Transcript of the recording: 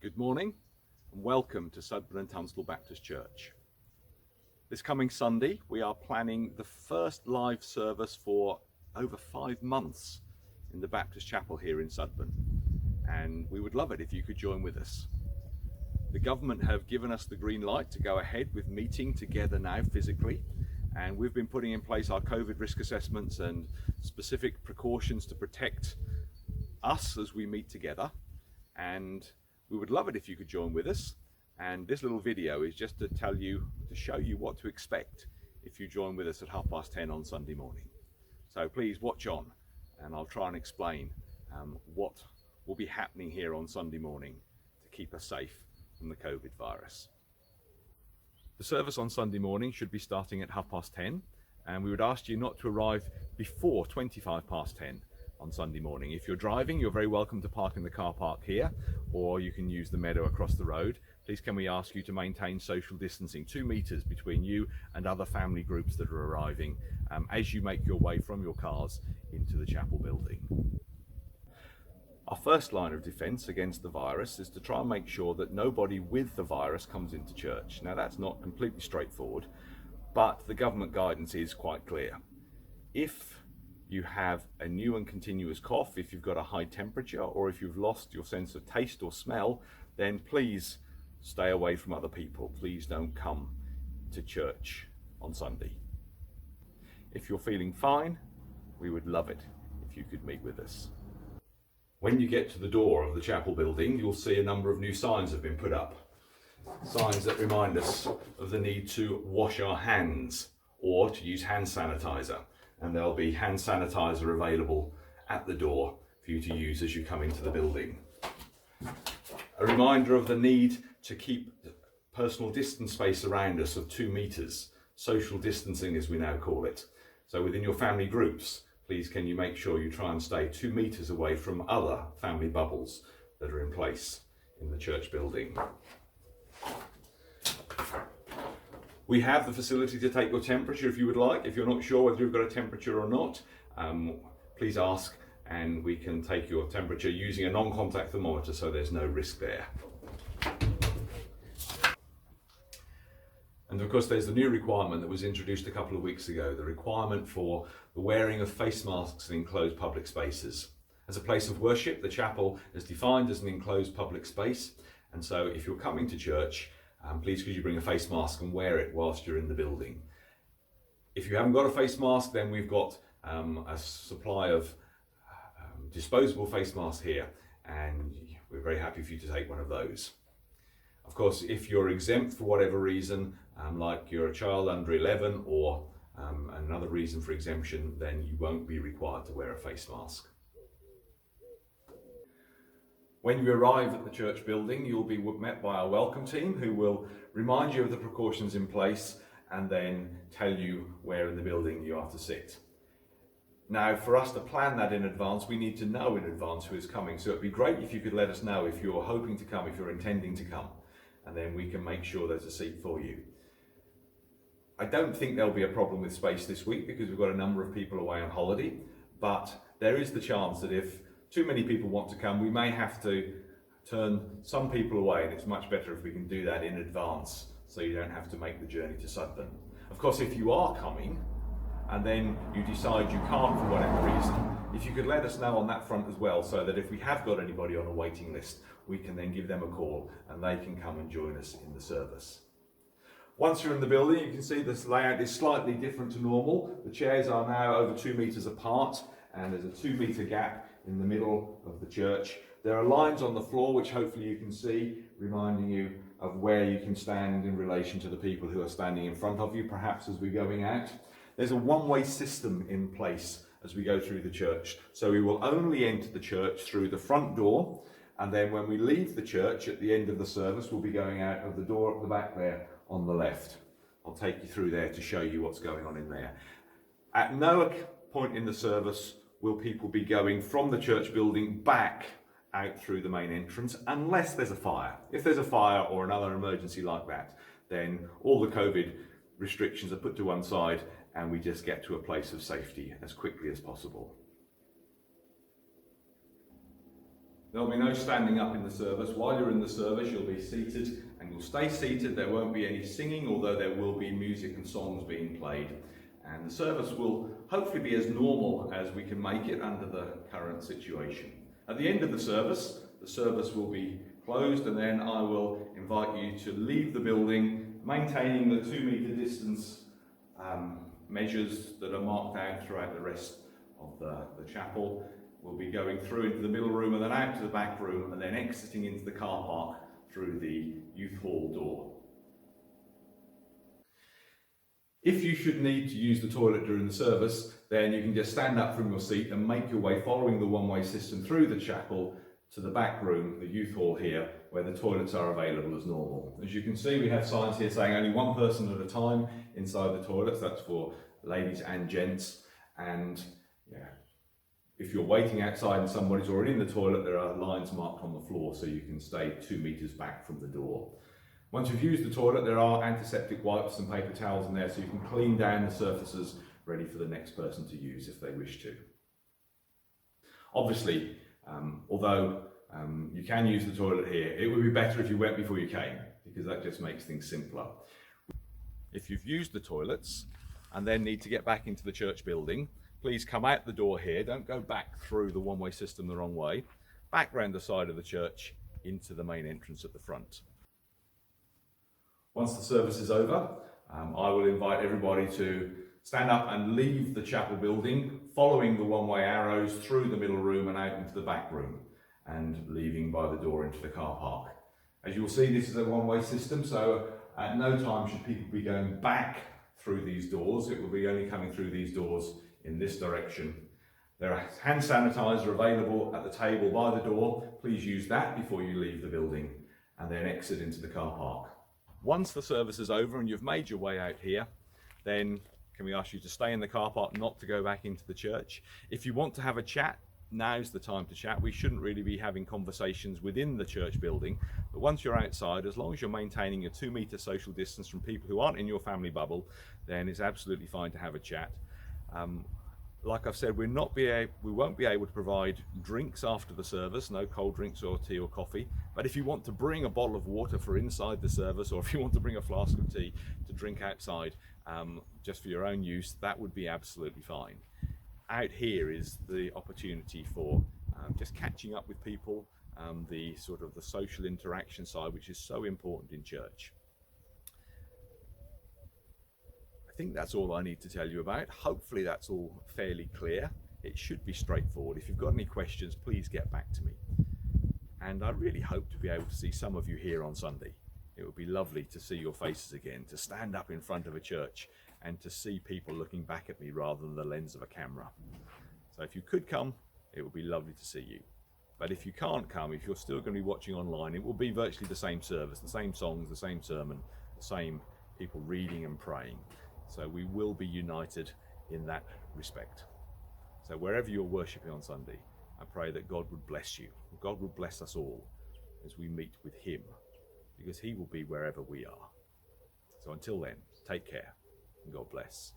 Good morning and welcome to Sudbourne and Tunstall Baptist Church. This coming Sunday we are planning the first live service for over 5 months in the Baptist Chapel here in Sudbourne, and we would love it if you could join with us. The government have given us the green light to go ahead with meeting together now physically, and we've been putting in place our COVID risk assessments and specific precautions to protect us as we meet together, and we would love it if you could join with us. And this little video is just to show you what to expect if you join with us at 10:30 on Sunday morning. So please watch on and I'll try and explain what will be happening here on Sunday morning to keep us safe from the COVID virus. The service on Sunday morning should be starting at 10:30, and we would ask you not to arrive before 10:25 on Sunday morning. If you're driving, you're very welcome to park in the car park here, or you can use the meadow across the road. Please can we ask you to maintain social distancing, 2 meters between you and other family groups that are arriving as you make your way from your cars into the chapel building. Our first line of defence against the virus is to try and make sure that nobody with the virus comes into church. Now that's not completely straightforward, but the government guidance is quite clear. If you have a new and continuous cough, if you've got a high temperature, or if you've lost your sense of taste or smell, then please stay away from other people. Please don't come to church on Sunday. If you're feeling fine, we would love it if you could meet with us. When you get to the door of the chapel building, you'll see a number of new signs have been put up. Signs that remind us of the need to wash our hands or to use hand sanitizer. And there'll be hand sanitizer available at the door for you to use as you come into the building. A reminder of the need to keep personal distance space around us of 2 meters, social distancing as we now call it. So within your family groups, please can you make sure you try and stay 2 meters away from other family bubbles that are in place in the church building. We have the facility to take your temperature if you would like. If you're not sure whether you've got a temperature or not, please ask and we can take your temperature using a non-contact thermometer, so there's no risk there. And of course there's the new requirement that was introduced a couple of weeks ago, the requirement for the wearing of face masks in enclosed public spaces. As a place of worship, the chapel is defined as an enclosed public space, and so if you're coming to church, please could you bring a face mask and wear it whilst you're in the building. If you haven't got a face mask, then we've got a supply of disposable face masks here, and we're very happy for you to take one of those. Of course, if you're exempt for whatever reason, like you're a child under 11 or another reason for exemption, then you won't be required to wear a face mask. When you arrive at the church building, you'll be met by our welcome team who will remind you of the precautions in place and then tell you where in the building you are to sit. Now, for us to plan that in advance, we need to know in advance who is coming. So it'd be great if you could let us know if you're hoping to come, if you're intending to come, and then we can make sure there's a seat for you. I don't think there'll be a problem with space this week because we've got a number of people away on holiday, but there is the chance that if too many people want to come, we may have to turn some people away, and it's much better if we can do that in advance so you don't have to make the journey to Sudbourne. Of course, if you are coming and then you decide you can't for whatever reason, if you could let us know on that front as well, so that if we have got anybody on a waiting list, we can then give them a call and they can come and join us in the service. Once you're in the building, you can see this layout is slightly different to normal. The chairs are now over 2 meters apart, and there's a 2 meter gap in the middle of the church. There are lines on the floor which hopefully you can see, reminding you of where you can stand in relation to the people who are standing in front of you, perhaps as we're going out. There's a one-way system in place as we go through the church. So we will only enter the church through the front door, and then when we leave the church at the end of the service, we'll be going out of the door at the back there on the left. I'll take you through there to show you what's going on in there. At no point in the service will people be going from the church building back out through the main entrance unless there's a fire. If there's a fire or another emergency like that, then all the COVID restrictions are put to one side and we just get to a place of safety as quickly as possible. There'll be no standing up in the service. While you're in the service, you'll be seated and you'll stay seated. There won't be any singing, although there will be music and songs being played. And the service will hopefully be as normal as we can make it under the current situation. At the end of the service will be closed, and then I will invite you to leave the building, maintaining the 2 metre distance measures that are marked out throughout the rest of the chapel. We'll be going through into the middle room and then out to the back room and then exiting into the car park through the youth hall door. If you should need to use the toilet during the service, then you can just stand up from your seat and make your way following the one-way system through the chapel to the back room, the youth hall here, where the toilets are available as normal. As you can see, we have signs here saying only one person at a time inside the toilets. That's for ladies and gents. And yeah, if you're waiting outside and somebody's already in the toilet, there are lines marked on the floor so you can stay 2 metres back from the door. Once you've used the toilet, there are antiseptic wipes and paper towels in there so you can clean down the surfaces ready for the next person to use if they wish to. Obviously, although you can use the toilet here, it would be better if you went before you came, because that just makes things simpler. If you've used the toilets and then need to get back into the church building, please come out the door here. Don't go back through the one-way system the wrong way. Back round the side of the church into the main entrance at the front. Once the service is over, I will invite everybody to stand up and leave the chapel building, following the one-way arrows through the middle room and out into the back room, and leaving by the door into the car park. As you'll see, this is a one-way system, so at no time should people be going back through these doors. It will be only coming through these doors in this direction. There are hand sanitizer available at the table by the door. Please use that before you leave the building and then exit into the car park. Once the service is over and you've made your way out here, then can we ask you to stay in the car park, not to go back into the church? If you want to have a chat, now's the time to chat. We shouldn't really be having conversations within the church building, but once you're outside, as long as you're maintaining a 2 metre social distance from people who aren't in your family bubble, then it's absolutely fine to have a chat. Like I've said, we won't be able to provide drinks after the service, no cold drinks or tea or coffee. But if you want to bring a bottle of water for inside the service, or if you want to bring a flask of tea to drink outside, just for your own use, that would be absolutely fine. Out here is the opportunity for just catching up with people, the sort of the social interaction side, which is so important in church. I think that's all I need to tell you about. Hopefully that's all fairly clear. It should be straightforward. If you've got any questions, please get back to me. And I really hope to be able to see some of you here on Sunday. It would be lovely to see your faces again, to stand up in front of a church and to see people looking back at me rather than the lens of a camera. So if you could come, it would be lovely to see you. But if you can't come, if you're still going to be watching online, it will be virtually the same service, the same songs, the same sermon, the same people reading and praying. So we will be united in that respect. So wherever you're worshipping on Sunday, I pray that God would bless you. God would bless us all as we meet with him, because he will be wherever we are. So until then, take care and God bless.